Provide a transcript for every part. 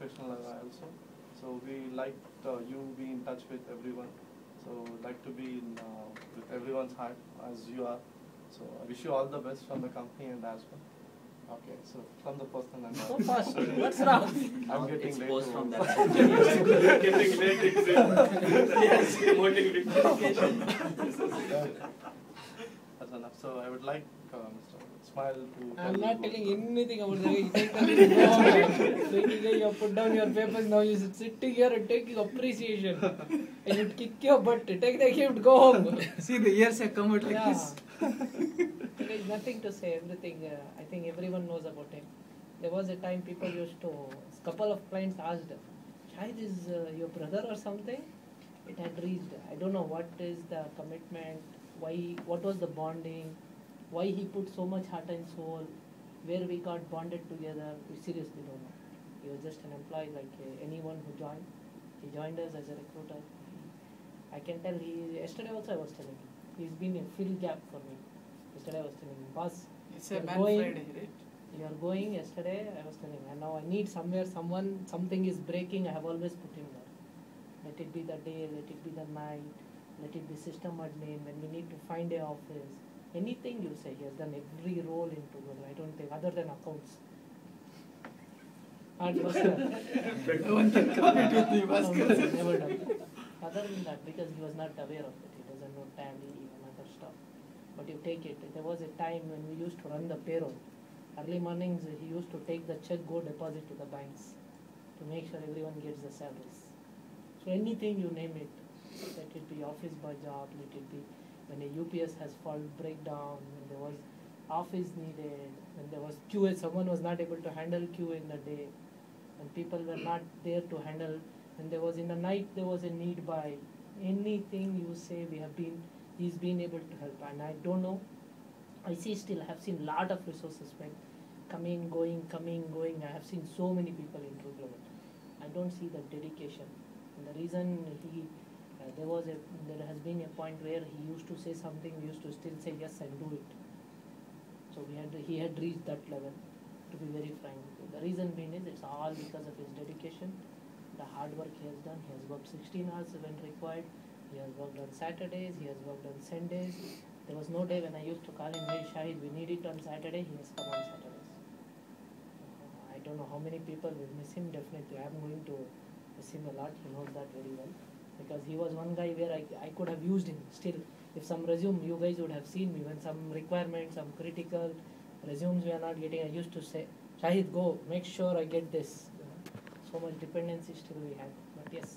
professional also. So we like you be in touch with everyone. So like to be in, with everyone's heart as you are. So I wish you all the best from the company and as well. Okay, so from the personal and So fast. What's wrong? I'm getting late. Exposed to from work. that. Getting late. Yes, motivating. That's enough. So I would like Mr. Smile to. I'm tell not about- telling anything about that. You take the you put down your papers, now you're sitting here and taking appreciation. And you kick your butt, take the gift, go home. See, the years have come out like Yeah. this. There is nothing to say, everything, I think everyone knows about him. There was a time people used to, a couple of clients asked, Shahid is your brother or something? It had reached, I don't know what is the commitment, why, what was the bonding, why he put so much heart and soul, where we got bonded together, we seriously don't know. He was just an employee like anyone who joined. He joined us as a recruiter. I can tell yesterday also I was telling him, he's been a fill gap for me. Yesterday I was telling him, boss, It's a you're Man going, Friday, right? you are going, yesterday I was telling him, and now I need somewhere, something is breaking, I have always put him there. Let it be the day, let it be the night, let it be system admin, when we need to find a office. Anything you say, he has done every role in Google, I don't think, other than accounts. And No one can compete with the Bhaskar. never done. Other than that, because he was not aware of it, he doesn't know Tally and other stuff. But you take it, there was a time when we used to run the payroll. Early mornings, he used to take the check, go deposit to the banks to make sure everyone gets the salaries. So anything you name it, let it be office by job, let it be when a UPS has fault breakdown, when there was office needed, when there was QA, someone was not able to handle QA in the day, when people were not there to handle, when there was in the night there was a need by anything you say he's been able to help. And I don't know, I have seen lot of resources spent, coming, going, I have seen so many people in True Global. I don't see the dedication. And the reason there has been a point where he used to say something, we used to still say yes and do it. So he had reached that level, to be very frank. The reason being is it's all because of his dedication, the hard work he has done. He has worked 16 hours when required. He has worked on Saturdays, he has worked on Sundays. There was no day when I used to call him, hey Shahid, we need it on Saturday, he has come on Saturdays. I don't know how many people will miss him, definitely. I am going to miss him a lot, he knows that very well. Because he was one guy where I could have used him still. If some resume, you guys would have seen me, when some requirements, some critical resumes we are not getting, I used to say, Shahid, go, make sure I get this. So much dependency still we had. But yes,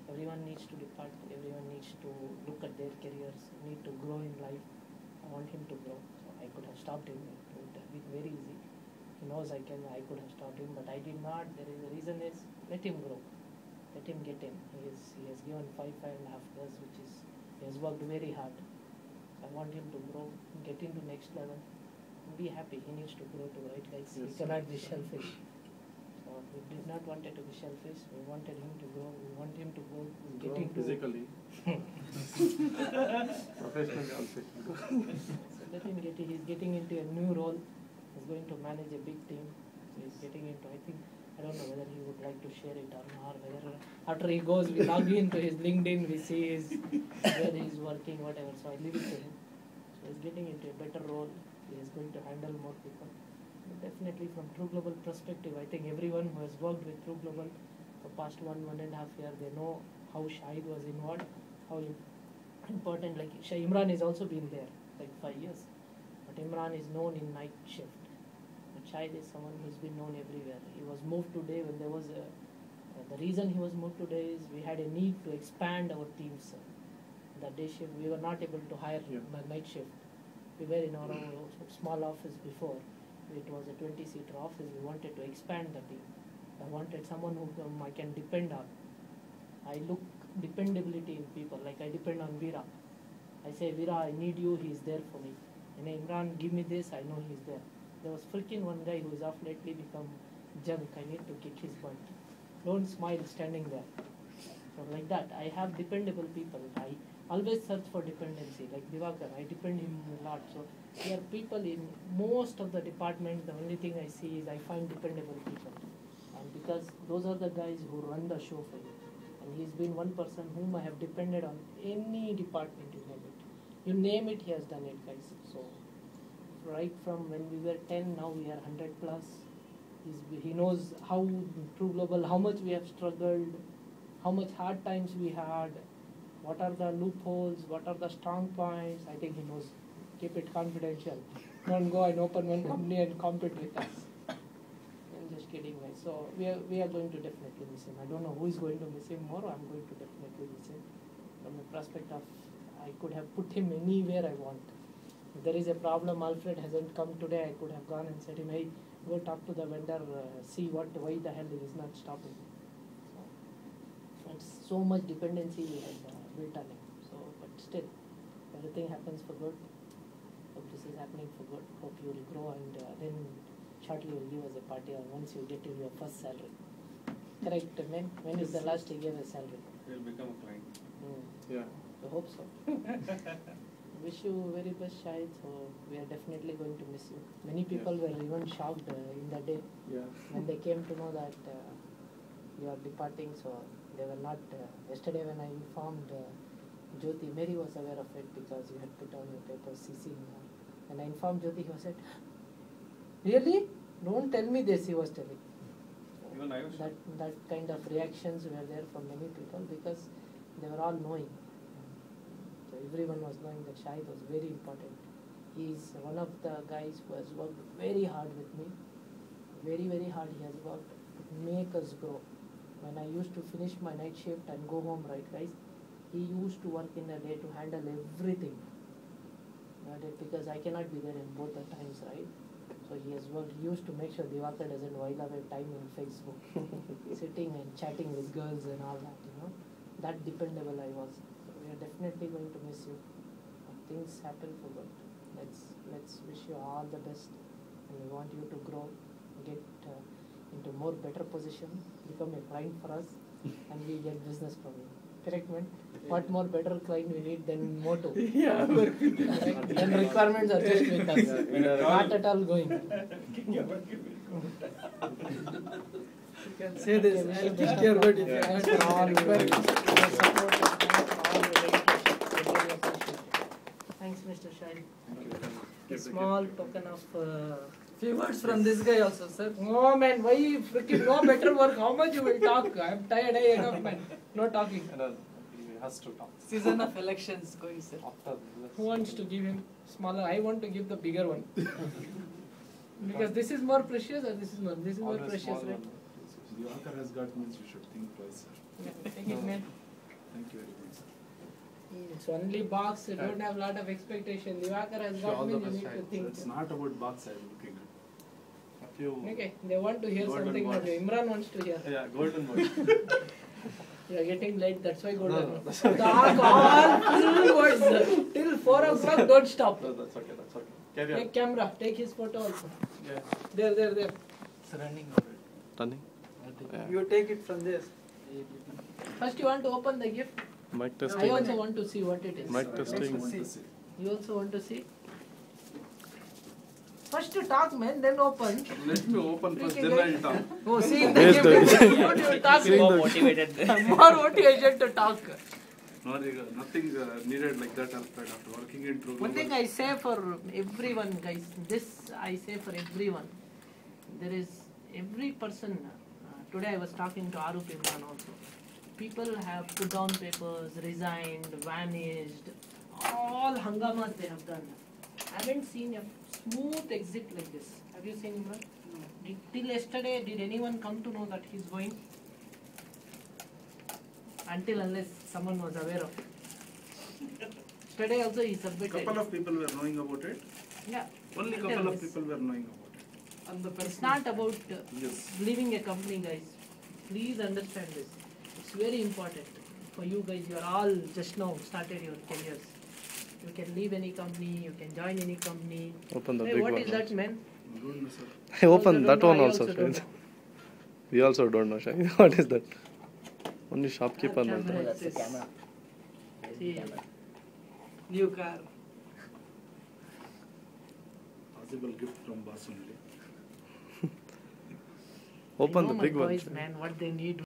everyone needs to depart, everyone needs to look at their careers, need to grow in life. I want him to grow. So I could have stopped him, it would have been very easy. He knows I could have stopped him, but I did not. The reason is, let him grow. Let him get in. He has given 5.5 years, which is, he has worked very hard. I want him to grow, get into next level, and be happy. He needs to grow too, right, guys? He cannot be selfish. So we did not want it to be selfish. We wanted him to grow. We want him to go, get Grow into physically. Professionally also. So let him get it. He's getting into a new role. He's going to manage a big team. So he's getting into, I don't know whether he would like to share it or not, whether after he goes, we log into his LinkedIn, we see where he's working, whatever. So I leave it to him. So he's getting into a better role. He is going to handle more people. But definitely from True Global perspective, I think everyone who has worked with True Global for past 1.5 years, they know how Shahid was involved, how important, like Imran has also been there, like 5 years. But Imran is known in night shift. But Shahid is someone who's been known everywhere. He was moved today when there was the reason he was moved today is we had a need to expand our teams. The day shift, we were not able to hire the night shift. We were in our small office before. It was a 20-seater office. We wanted to expand the team. I wanted someone who I can depend on. I look dependability in people, like I depend on Veera. I say, Veera, I need you, he's there for me. And Imran, give me this, I know he's there. There was freaking one guy who's off lately become junk, I need to kick his butt. Don't smile standing there. So like that, I have dependable people. I always search for dependency, like Divakar, I depend him a lot. So there are people in most of the departments, the only thing I see is I find dependable people. And because those are the guys who run the show for you. And he's been one person whom I have depended on any department you name it. You name it, he has done it, guys. So right from when we were 10, now we are 100 plus. He knows how True Global, how much we have struggled, how much hard times we had, what are the loopholes, what are the strong points. I think he knows. Keep it confidential. Don't go and open one company and compete with us. I'm just kidding, guys. So we are going to definitely miss him. I don't know who is going to miss him more. I'm going to definitely miss him. From the prospect of I could have put him anywhere I want. If there is a problem, Alfred hasn't come today, I could have gone and said him, hey, go talk to the vendor, see why the hell he is not stopping. So it's so much dependency we had built on him. So, but still, everything happens for good. Hope this is happening for good. Hope you will grow and then shortly you will give us a party or once you get your first salary. Correct, man? When is the last you gave a salary? He'll become a client. Yeah. I hope so. Wish you very best, Shahid. So we are definitely going to miss you. Many people were even shocked in the day Yeah. when they came to know that you are departing. So they were not. Yesterday when I informed Jyoti, Mary was aware of it because you had put on your papers CCing her. When I informed Jyoti, he was said, "Really? Don't tell me this." He was telling. Even I was That kind of reactions were there from many people because they were all knowing. So everyone was knowing that Shahid was very important. He is one of the guys who has worked very hard with me. Very, very hard he has worked to make us grow. When I used to finish my night shift and go home, right guys, he used to work in a day to handle everything. Got it? Because I cannot be there in both the times, right? So he has worked, he used to make sure Divakar doesn't while away time in Facebook, sitting and chatting with girls and all that, you know. That dependable I was. So we are definitely going to miss you. Things happen for good. Let's wish you all the best, and we want you to grow, get into more better position, become a client for us, and we get business from you. Correct, man? What more better client we need than Moto? Yeah, work with you. Correct? Then requirements are just with us. Not at all going. You can say this. I'll kick your butt if you Thanks want for all to. your support and thanks for all your dedication. We really appreciate it. Thanks, Mr. Shahid. A small token of. Few words from this guy also, sir. Oh man, why you freaking no better work? How much you will talk? I'm tired. Enough, man. No talking. And he has to talk. Season of elections going, sir. After this. Who wants to give him smaller? I want to give the bigger one. Because this is more precious or this is more? This is more Always precious, small right? one. Divakar has got means you should think twice, sir. Yeah, take it, man. Thank you very much, sir. It's only box. You don't have a lot of expectation. Divakar has got All me. the You best, need to Shahid. think. It's not about box I'm looking at. A few. Okay, they want to hear Golden something from words. you. Imran wants to hear. Yeah, golden one. You are getting late, that's why golden. No, that's Talk all full words till 4 o'clock. Don't stop. No, that's okay. That's okay. Carry on. Take camera. Take his photo also. Yeah. There. It's running already. Running. Yeah. You take it from there. First, you want to open the gift. Mic I testing. also want to see what it is. Mic testing. You also want to see? First to talk, man, then open. Let me open first, Freaking then I'll talk. Oh, see, the Waste gift. the- You will talk. More motivated. More motivation to talk. No, nothing needed like that, Alfred, after working in True One thing Global. I say for everyone, guys, this I say for everyone. There is every person. Today I was talking to Arup Imran also. People have put down papers, resigned, vanished, all hangamas they have done. I haven't seen a smooth exit like this. Have you seen Imran? No. Till yesterday, did anyone come to know that he's going? Until unless someone was aware of it. Today also he submitted. Couple of people were knowing about it. Yeah. Only Until couple of unless- people were knowing about it. On the It's personal. not about Yes. leaving a company, guys. Please understand this. It's very important for you guys. You are all just now started your careers. You can leave any company. You can join any company. Open the Hey, big what one. is that, man? Don't know, sir. I open Also that don't one know, I also. also don't Shahid. We also don't know, Shahid. What is that? Only shopkeeper knows Camera that. is this. See, New car. Possible gift from boss only. Open I know the my big one. boys, man, what they need.